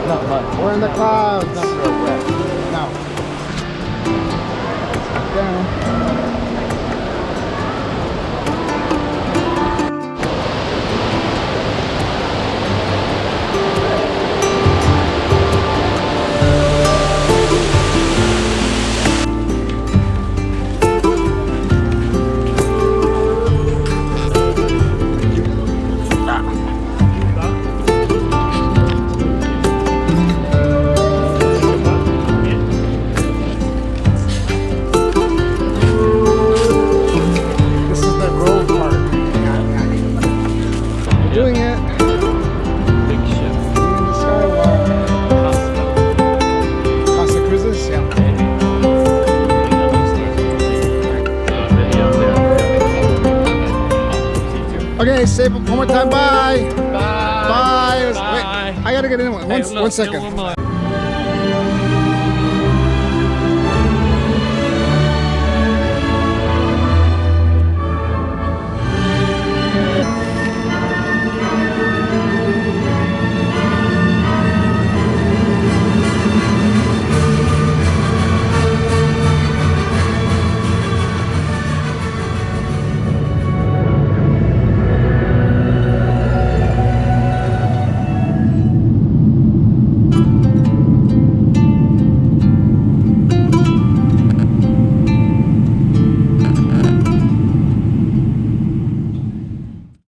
Not much. We're in the clouds. Not real wet. No. Down. This is the road part. We're doing it. Big ship. In the skywalk. Costa Cruises? Yeah. Okay, say it one more time. Bye. Bye. Bye. Bye. Wait, I gotta get in one. Hey, look, One still second. one more.